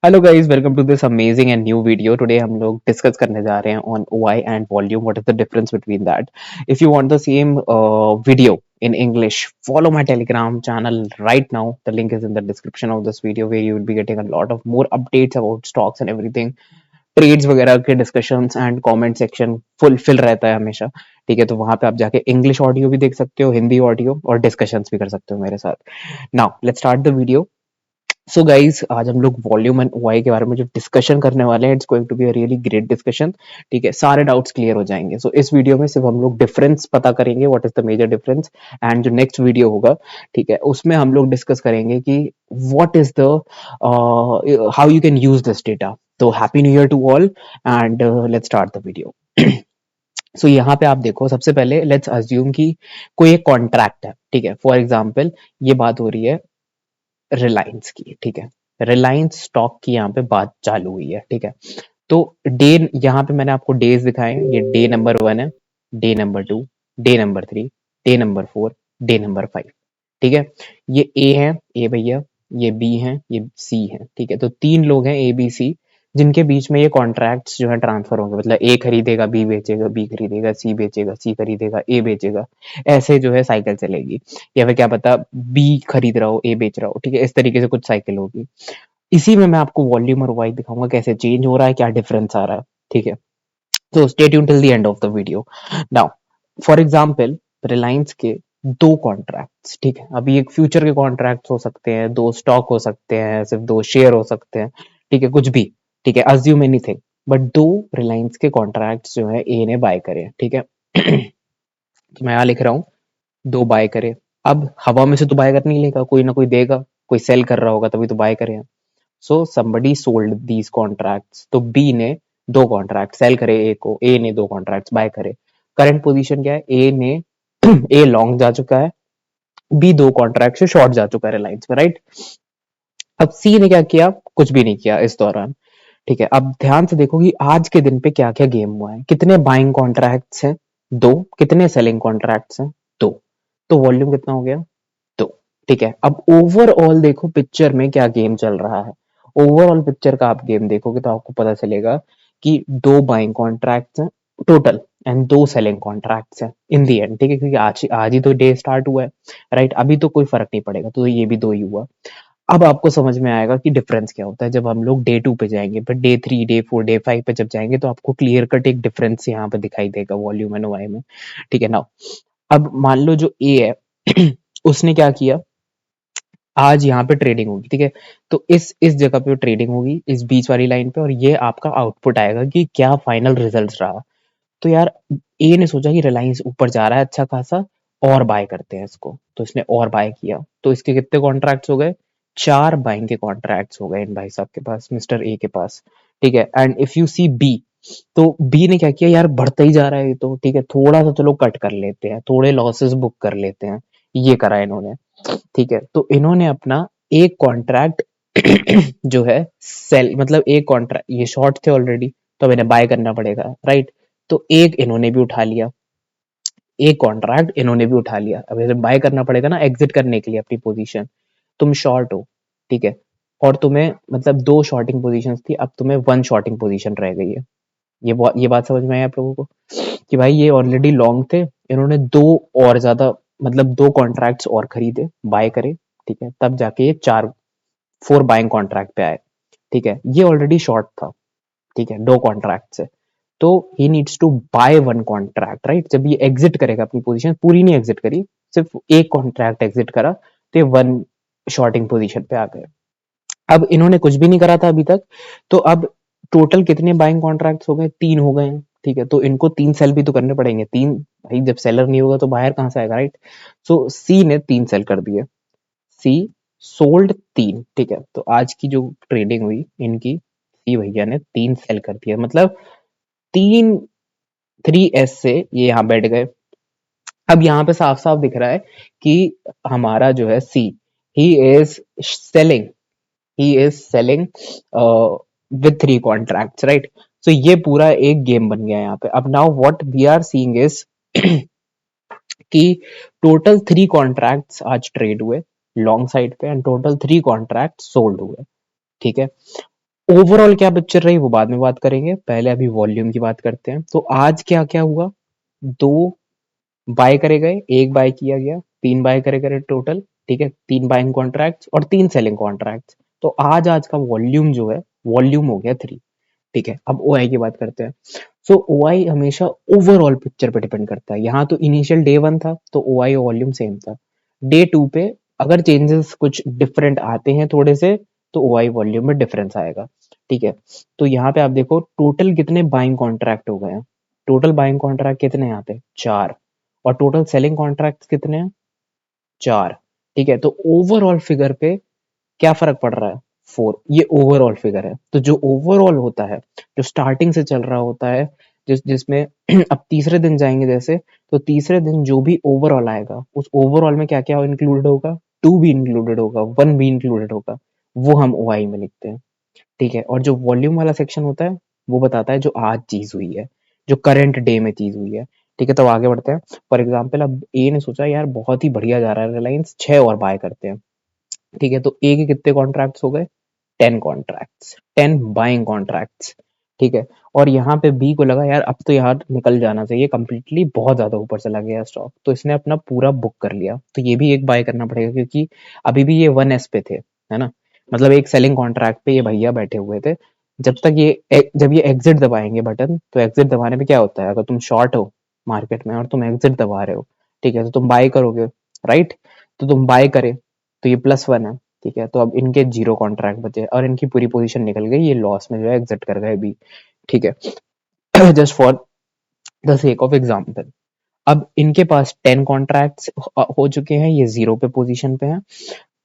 Hello guys, welcome to this amazing and new video. Today हम लोग discuss करने जा रहे हैं on Y and volume, what is the difference between that. If you want the same video in English, follow my Telegram channel right now. The link is in the description of this video, where you will be getting a lot of more updates about stocks and everything, trades वगैरह के discussions and comment section full fill रहता है हमेशा। ठीक है, तो वहां पे आप जाके इंग्लिश ऑडियो भी देख सकते हो, हिंदी ऑडियो और डिस्कशंस भी कर सकते हो मेरे साथ। Now let's start the video. So guys, आज हम लोग वॉल्यूम एंड वाई के बारे में जो डिस्कशन करने वाले हैं, it's going to be a really great discussion. ठीक है, सारे डाउट्स क्लियर हो जाएंगे। सो इस वीडियो में सिर्फ हम लोग डिफरेंस पता करेंगे, what is the major difference. And जो नेक्स्ट वीडियो होगा, ठीक है, उसमें हम लोग डिस्कस करेंगे कि what is the how you can use this data. तो happy new year to all and let's start the video. So यहाँ पे आप देखो, सबसे पहले लेट्स अज्यूम कि कोई एक कॉन्ट्रैक्ट है। ठीक है, फॉर एग्जाम्पल ये बात हो रही है रिलायंस की। ठीक है, रिलायंस स्टॉक की यहाँ पे बात चालू हुई है। ठीक है, तो डे, यहाँ पे मैंने आपको डेज दिखाए हैं। ये डे नंबर 1 है, day number 2, day number 3, day number 4, day number 5। ठीक है, ये ए है, ए भैया, ये बी है, ये सी है। ठीक है, तो तीन लोग हैं, ए बी सी, जिनके बीच में ये कॉन्ट्रैक्ट्स जो है ट्रांसफर होंगे। मतलब ए खरीदेगा, बी बेचेगा, बी खरीदेगा, सी बेचेगा, सी खरीदेगा, ए बेचेगा। ऐसे जो है साइकिल चलेगी। या फिर क्या पता, बी खरीद रहा हो, ए बेच रहा हो। ठीक है, इस तरीके से कुछ साइकिल होगी। इसी में मैं आपको वॉल्यूम और वाई दिखाऊंगा, कैसे चेंज हो रहा है, क्या डिफरेंस आ रहा है। ठीक है, तो stay tune till the end of the video. Now for example, Reliance के दो कॉन्ट्रैक्ट्स। ठीक है, अभी एक फ्यूचर के कॉन्ट्रैक्ट्स हो सकते हैं, दो स्टॉक हो सकते हैं, सिर्फ दो शेयर हो सकते हैं। ठीक है, कुछ भी। ठीक है, अज्यूम एनीथिंग, बट दो रिलायंस के कॉन्ट्रैक्ट्स जो है ए ने बाय करे। ठीक है तो मैं यहाँ लिख रहा हूँ, दो बाय करे। अब हवा में से तो बाय कर नहीं लेगा, कोई ना कोई देगा, कोई सेल कर रहा होगा तभी तो बाय करे। So somebody sold these contracts. तो बी ने दो कॉन्ट्रैक्ट सेल करे ए को, ए ने दो कॉन्ट्रैक्ट्स बाय करे। करंट पोजीशन क्या है, ए ने ए लॉन्ग जा चुका है, बी दो कॉन्ट्रैक्ट से शॉर्ट जा चुका है रिलायंस में, राइट। अब सी ने क्या किया, कुछ भी नहीं किया इस दौरान। ठीक है, अब ध्यान से देखो कि आज के दिन पे क्या क्या गेम हुआ है। कितने बाइंग कॉन्ट्रैक्ट्स हैं, दो। कितने सेलिंग कॉन्ट्रैक्ट्स हैं, दो। तो वॉल्यूम कितना हो गया, तो ठीक है, अब ओवरऑल देखो पिक्चर में क्या गेम चल रहा है। ओवरऑल पिक्चर का आप गेम देखोगे तो आपको पता चलेगा कि दो बाइंग कॉन्ट्रैक्ट्स हैं टोटल, एंड दो सेलिंग कॉन्ट्रैक्ट्स हैं इन दी एंड। ठीक है, क्योंकि आज ही तो डे स्टार्ट हुआ है, राइट। अभी तो कोई फर्क नहीं पड़ेगा, तो ये भी दो ही हुआ। अब आपको समझ में आएगा कि डिफरेंस क्या होता है जब हम लोग डे 2 पे जाएंगे। पर डे 3, डे 4, डे 5 पे जब जाएंगे तो आपको क्लियर कट एक डिफरेंस यहाँ पे दिखाई देगा वॉल्यूम एंड वाई में। ठीक है, नाउ अब मान लो जो ए है उसने क्या किया, आज यहाँ पे ट्रेडिंग होगी। ठीक है, तो इस जगह पे ट्रेडिंग होगी, इस बीच वाली लाइन पे, और ये आपका आउटपुट आएगा कि क्या फाइनल रिजल्ट रहा। तो यार, ए ने सोचा कि रिलायंस ऊपर जा रहा है अच्छा खासा, और बाय करते हैं इसको, तो इसने और बाय किया। तो इसके कितने कॉन्ट्रैक्ट्स हो गए, चार बाइंग के कॉन्ट्रैक्ट्स हो गए इन भाई साहब के पास, मिस्टर ए के पास। ठीक है, and if you see B, तो बी ने क्या किया, यार बढ़ता ही जा रहा है ये तो। ठीक है, थोड़ा सा चलो कट कर लेते हैं, थोड़े लॉसेस बुक कर लेते हैं। ये करा इन्होंने। ठीक है, तो इन्होंने अपना एक कॉन्ट्रैक्ट जो है सेल, मतलब एक कॉन्ट्रैक्ट, ये शॉर्ट थे ऑलरेडी, तो अब इन्हें बाय करना पड़ेगा, राइट। तो एक इन्होंने भी उठा लिया, एक कॉन्ट्रैक्ट इन्होंने भी उठा लिया। अब इसे बाय करना पड़ेगा ना एग्जिट करने के लिए अपनी पोजीशन। तुम शॉर्ट हो, ठीक है, और तुम्हें मतलब दो शॉर्टिंग पोजीशंस थी, अब तुम्हें वन शॉर्टिंग पोजीशन रह गई है। ये बात समझ में आई आप लोगों को कि भाई ये ऑलरेडी लॉन्ग थे, इन्होंने दो और ज्यादा, मतलब दो कॉन्ट्रैक्ट्स और खरीदे, बाय करे। ठीक है, तब जाके ये चार, फोर बाइंग कॉन्ट्रैक्ट पे आए। ठीक है, ये ऑलरेडी शॉर्ट था। ठीक है, दो कॉन्ट्रैक्ट से, तो he needs to buy one contract, right. जब ये एग्जिट करेगा अपनी पोजीशन, पूरी नहीं एग्जिट करी, सिर्फ एक कॉन्ट्रैक्ट एग्जिट करा, तो ये वन शॉर्टिंग पोजीशन पे आ गए। अब इन्होंने कुछ भी नहीं करा था अभी तक, तो अब टोटल कितने बाइंग कॉन्ट्रैक्ट्स हो गए, तीन हो गए हैं। ठीक है, तो इनको तीन सेल भी तो करने पड़ेंगे, तीन। भाई जब सेलर नहीं होगा तो बाहर कहां से आएगा, राइट। सो सी ने तीन सेल कर दिए, सी सोल्ड तीन। ठीक है, तो आज की जो ट्रेडिंग हुई इनकी, सी भैया ने तीन सेल कर दिया, मतलब तीन, 3S से ये यहाँ बैठ गए। अब यहाँ पे साफ साफ दिख रहा है कि हमारा जो है C, he is selling, he is selling with three contracts, right? So ये पूरा एक गेम बन गया यहाँ पे। अब now what we are seeing is कि टोटल थ्री कॉन्ट्रैक्ट्स आज ट्रेड हुए लॉन्ग साइड पे, and total three contract sold हुए। ठीक है, ओवरऑल क्या पिक्चर रही वो बाद में बात करेंगे, पहले अभी वॉल्यूम की बात करते हैं। तो आज क्या क्या हुआ, दो बाय करे गए, एक बाय किया गया, तीन बाय करे गए टोटल, ठीक है, तीन बाइंग कॉन्ट्रैक्ट्स और तीन सेलिंग कॉन्ट्रैक्ट्स। तो आज आज का वॉल्यूम जो है, वॉल्यूम हो गया 3। ठीक है, अब ओआई की बात करते हैं। सो ओआई हमेशा ओवरऑल पिक्चर पे डिपेंड करता है। यहाँ तो इनिशियल डे 1 था तो ओआई वॉल्यूम सेम था। डे 2 पे अगर चेंजेस कुछ डिफरेंट आते हैं थोड़े से, तो ओआई वॉल्यूम में डिफरेंस आएगा। ठीक है, तो यहाँ पे आप देखो टोटल कितने बाइंग कॉन्ट्रैक्ट हो गए हैं। टोटल बाइंग कॉन्ट्रैक्ट कितने हैं यहाँ पे, 4। और टोटल सेलिंग कॉन्ट्रैक्ट कितने हैं, 4। ठीक है, तो ओवरऑल फिगर पे क्या फ़र्क पड़ रहा है? 4। ये ओवरऑल फिगर है। तो जो ओवरऑल होता है, जो स्टार्टिंग से चल रहा होता है, जिसमें अब तीसरे दिन जाएँगे जैसे, तो तीसरे दिन जो भी ओवरऑल आएगा, उस ओवरऑल में क्या-क्या इंक्लूडेड होगा? 2 भी इंक्लूडेड होगा, 1 भी इंक्लूडेड होगा। वो हम ओआई में लिखते हैं। ठीक है, और जो वॉल्यूम वाला सेक्शन होता है, वो बताता है जो आज चीज़ हुई है, जो करंट डे में चीज़ हुई है। ठीक है, तो आगे बढ़ते हैं। फॉर एग्ज़ाम्पल अब ए ने सोचा यार बहुत ही बढ़िया जा रहा है रिलायंस, 6 और बाय करते हैं। ठीक है, तो ए के कितने कॉन्ट्रैक्ट्स हो गए? 10 कॉन्ट्रैक्ट्स, 10 बाइंग कॉन्ट्रैक्ट्स। ठीक है, और यहाँ पे बी को लगा यार अब तो यार निकल जाना चाहिए कंप्लीटली, बहुत ज़्यादा ऊपर चला गया स्टॉक, तो इसने अपना पूरा बुक कर लिया। तो ये भी एक बाय करना पड़ेगा क्योंकि अभी भी ये 1s पे थे, है ना? मतलब एक सेलिंग कॉन्ट्रैक्ट पे ये भैया बैठे हुए थे। जब तक जब ये एग्जिट दबाएंगे बटन, तो एग्जिट दबाने पे क्या होता है, अगर तुम शॉर्ट हो मार्केट में और तुम एग्जिट दबा रहे हो, ठीक है, तो तुम बाय करोगे, राइट? तो तुम बाय करे तो ये +1 है। ठीक है, तो अब इनके 0 कॉन्ट्रैक्ट बचे और इनकी पूरी पोजीशन निकल गई, ये लॉस में जो है एग्जिट कर गए भी। ठीक है, just for the sake of example. अब इनके पास 10 कॉन्ट्रैक्ट्स हो चुके हैं, ये 0 पे पोजीशन पे हैं।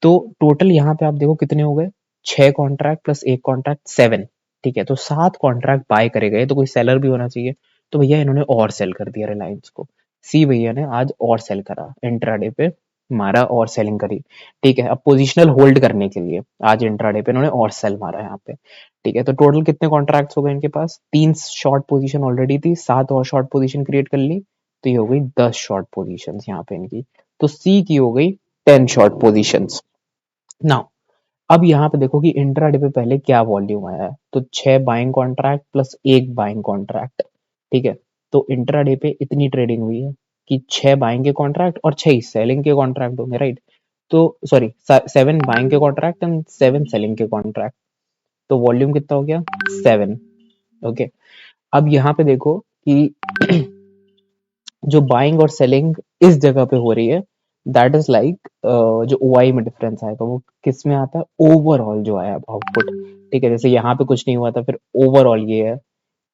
तो टोटल यहाँ पे आप देखो कितने हो गए, 6 कॉन्ट्रैक्ट प्लस एक कॉन्ट्रैक्ट 7। ठीक है, तो 7 कॉन्ट्रैक्ट बाय करे गए, तो कोई सेलर भी होना चाहिए। तो भैया इन्होंने और सेल कर दिया रिलायंस को। सी भैया ने आज और सेल करा इंट्राडे पे, मारा और सेलिंग करी। ठीक है, अब पोजिशनल होल्ड करने के लिए आज इंट्राडे पे इन्होंने और सेल मारा यहाँ पे। ठीक है, तो टोटल कितने कॉन्ट्रैक्ट्स हो गए इनके पास, 3 शॉर्ट पोजीशन ऑलरेडी थी, 7 और शॉर्ट पोजीशन क्रिएट कर ली, तो ये हो गई 10 शॉर्ट पोजीशन यहाँ पे इनकी। तो सी की हो गई 10 शॉर्ट पोजीशन। नाउ अब यहाँ पे देखो कि इंट्राडे पे पहले क्या वॉल्यूम आया है, तो 6 बाइंग कॉन्ट्रैक्ट प्लस एक बाइंग कॉन्ट्रैक्ट। ठीक है, तो इंट्राडे पे इतनी ट्रेडिंग हुई है कि 6 बाइंग के कॉन्ट्रैक्ट और 6 सेलिंग के कॉन्ट्रैक्ट होंगे, राइट? तो सॉरी, 7 बाइंग के कॉन्ट्रैक्ट एंड 7 सेलिंग के कॉन्ट्रैक्ट। तो वॉल्यूम कितना हो गया, 7। ओके, अब यहाँ पे देखो कि जो बाइंग और सेलिंग इस जगह पे हो रही है, दैट इज लाइक जो ओआई में डिफरेंस आएगा वो किस में आता है, ओवरऑल जो आया आउटपुट। ठीक है, जैसे यहाँ पे कुछ नहीं हुआ था, फिर ओवरऑल ये है।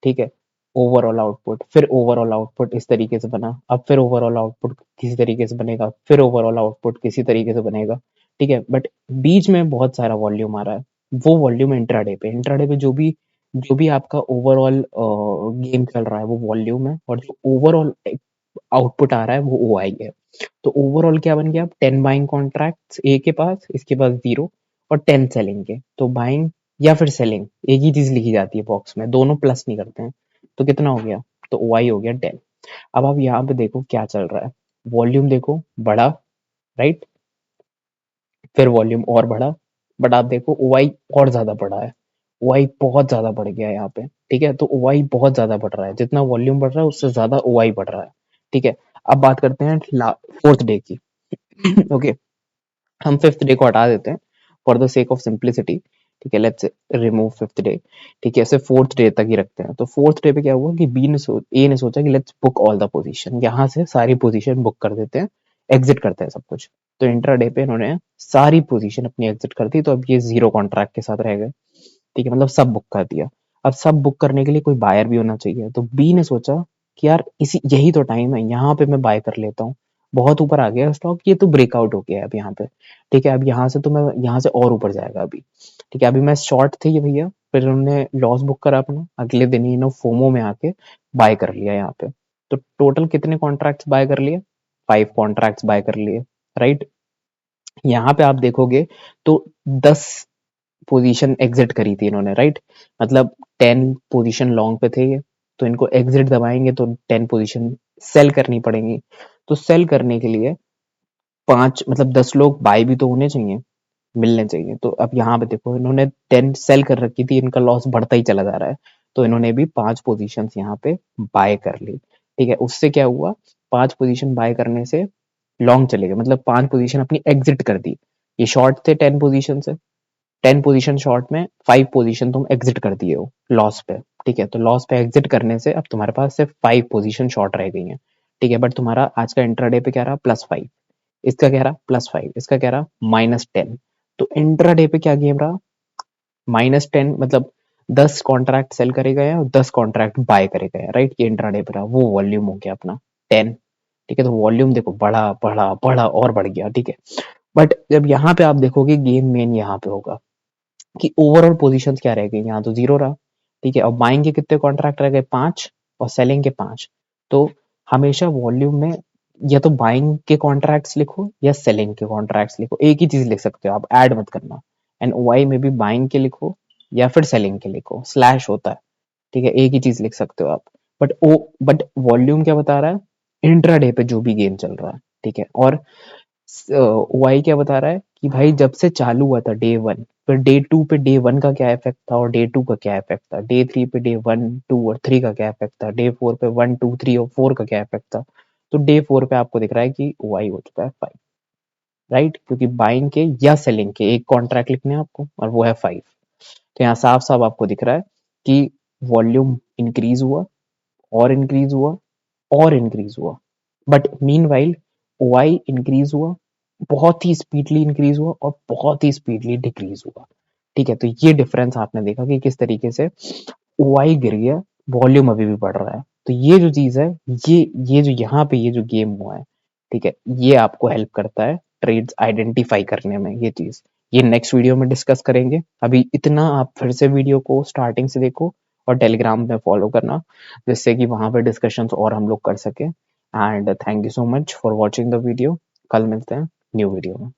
ठीक है, ओवरऑल आउटपुट, फिर ओवरऑल आउटपुट इस तरीके से बना, अब फिर ओवरऑल आउटपुट किसी तरीके से बनेगा, फिर ओवरऑल आउटपुट किसी तरीके से बनेगा। ठीक है, बट बीच में बहुत सारा वॉल्यूम आ रहा है, वो वॉल्यूम इंट्राडे पे जो भी आपका ओवरऑल गेम चल रहा है वो वॉल्यूम है, और जो ओवरऑल आउटपुट आ रहा है वो ओआई है। तो ओवरऑल क्या बन गया, 10 बाइंग कॉन्ट्रैक्ट्स ए के पास, इसके पास 0, और 10 सेलिंग के। तो बाइंग या फिर सेलिंग एक ही चीज लिखी जाती है बॉक्स में, दोनों प्लस नहीं करते हैं। तो कितना हो गया, तो ओआई हो गया 10। अब आप यहाँ पे देखो क्या चल रहा है, वॉल्यूम देखो बढ़ा, राइट? फिर वॉल्यूम और बढ़ा, बट आप देखो ओआई और ज्यादा बढ़ा है, ओआई बहुत ज्यादा बढ़ गया है यहाँ पे। ठीक है, तो ओआई बहुत ज्यादा बढ़ रहा है, जितना वॉल्यूम बढ़ रहा है उससे ज्यादा ओआई बढ़ रहा है। ठीक है, अब बात करते हैं फोर्थ डे की। ओके, हम फिफ्थ डे को हटा देते हैं for the sake of simplicity. ठीक है, लेट्स रिमूव फिफ्थ डे। ठीक है, सिर्फ फोर्थ डे तक ही रखते हैं। तो फोर्थ डे पे क्या हुआ कि ए ने सोचा कि let's book all the position, यहाँ से सारी पोजीशन बुक कर देते हैं, एग्जिट करते हैं सब कुछ। तो इंट्रा डे पे इन्होंने सारी पोजीशन अपनी एग्जिट कर दी, तो अब ये 0 कॉन्ट्रैक्ट के साथ रह गए। ठीक है, मतलब सब बुक कर दिया। अब सब बुक करने के लिए कोई बायर भी होना चाहिए, तो बी ने सोचा कि यार इसी यही तो टाइम है, यहाँ पे मैं बाय कर लेता हूँ, बहुत ऊपर आ गया स्टॉक, ये तो ब्रेकआउट हो गया है अब यहाँ पे। ठीक है, अब यहाँ से तो मैं यहाँ से और ऊपर जाएगा अभी। ठीक है, अभी मैं शॉर्ट थे ये भैया, फिर उन्होंने लॉस बुक करा अपना, अगले दिन ही इन्होंने फोमो में आके बाय कर लिया यहाँ पे। तो टोटल कितने कॉन्ट्रैक्ट्स बाय कर लिए, 5 कॉन्ट्रैक्ट्स बाय कर लिए, राइट? यहाँ पे आप देखोगे तो 10 पोजीशन एग्जिट करी थी इन्होंने, राइट? मतलब 10 पोजीशन लॉन्ग पे थे ये, तो इनको एग्जिट दबाएंगे तो 10 पोजीशन सेल करनी पड़ेंगी। तो सेल करने के लिए 5 मतलब 10 लोग बाय भी तो होने चाहिए। मिलने चाहिए। तो अब यहाँ पे देखो इन्होंने 10 सेल कर रखी थी, इनका लॉस बढ़ता ही चला जा रहा है, तो इन्होंने भी 5 पोजीशंस यहाँ पे बाय कर ली। ठीक है, उससे क्या हुआ, 5 पोजीशन बाय करने से लॉन्ग चले गए, मतलब 5 पोजीशन अपनी एग्जिट कर दी। ये शॉर्ट थे 10 पोजीशन से, 10 पोजीशन शॉर्ट में 5 पोजीशन तुम एग्जिट कर दिए हो लॉस पे। ठीक है, तो लॉस पे एग्जिट करने से अब तुम्हारे पास सिर्फ 5 पोजीशन शॉर्ट रह गई हैं। ठीक है, बट तुम्हारा आज का इंट्राडे पे क्या रहा, +5, इसका क्या रहा +5, इसका क्या रहा -10। तो इंट्राडे पे क्या गेम रहा, -10, मतलब 10 कॉन्ट्रैक्ट सेल करे गए हैं और 10 कॉन्ट्रैक्ट बाय करे गए हैं, राइट। ये इंट्राडे पे रहा, वो वॉल्यूम हो गया अपना 10। ठीक है, तो वॉल्यूम देखो बढ़ा बढ़ा बढ़ा और बढ़ गया। ठीक है, बट जब यहाँ पे आप देखोगे गेम मेन यहाँ पे होगा कि ओवरऑल पोजीशंस क्या रह गई, यहाँ तो जीरो रहा। ठीक है, और बाइंग के कितने कॉन्ट्रैक्ट रह गए, 5, और सेलिंग के 5। तो हमेशा वॉल्यूम में या तो बाइंग के कॉन्ट्रैक्ट्स लिखो या सेलिंग के कॉन्ट्रैक्ट्स लिखो, एक ही चीज लिख सकते हो आप, ऐड मत करना। एंड वाई में भी बाइंग के लिखो या फिर सेलिंग के लिखो, स्लैश होता है। ठीक है, एक ही चीज लिख सकते हो आप। बट वॉल्यूम क्या बता रहा है, इंट्राडे पे जो भी गेम चल रहा है। ठीक है, और वाई क्या बता रहा है कि भाई जब से चालू हुआ था डे 1, फिर डे 2 पे डे 1 का क्या इफेक्ट था और डे 2 का क्या इफेक्ट था, डे 3 पे डे 1, 2 और 3 का क्या इफेक्ट था, डे 4 पे 1, 2, 3 और 4 का क्या इफेक्ट था। तो डे 4 पे आपको दिख रहा है कि वाई हो चुका है 5, राइट, क्योंकि बाइंग के या सेलिंग के एक कॉन्ट्रैक्ट लिखने हैं आपको और वो है 5। तो यहाँ साफ साफ आपको दिख रहा है कि वॉल्यूम इंक्रीज हुआ और इंक्रीज हुआ और इंक्रीज हुआ, बट मीनवाइल वाई इंक्रीज हुआ, बहुत ही स्पीडली इंक्रीज हुआ और बहुत ही स्पीडली डिक्रीज हुआ। ठीक है, तो ये डिफरेंस आपने देखा कि किस तरीके से वाई गिर गया, वॉल्यूम अभी भी बढ़ रहा है। तो ये जो चीज है, ये जो यहाँ पे ये जो गेम हुआ है, ठीक है, ये आपको हेल्प करता है ट्रेड्स आइडेंटिफाई करने में। ये चीज ये नेक्स्ट वीडियो में डिस्कस करेंगे। अभी इतना आप फिर से वीडियो को स्टार्टिंग से देखो और टेलीग्राम में फॉलो करना, जिससे कि वहां पे डिस्कशंस और हम लोग कर सके। And thank you so much for watching the video. कल मिलते हैं न्यू वीडियो में।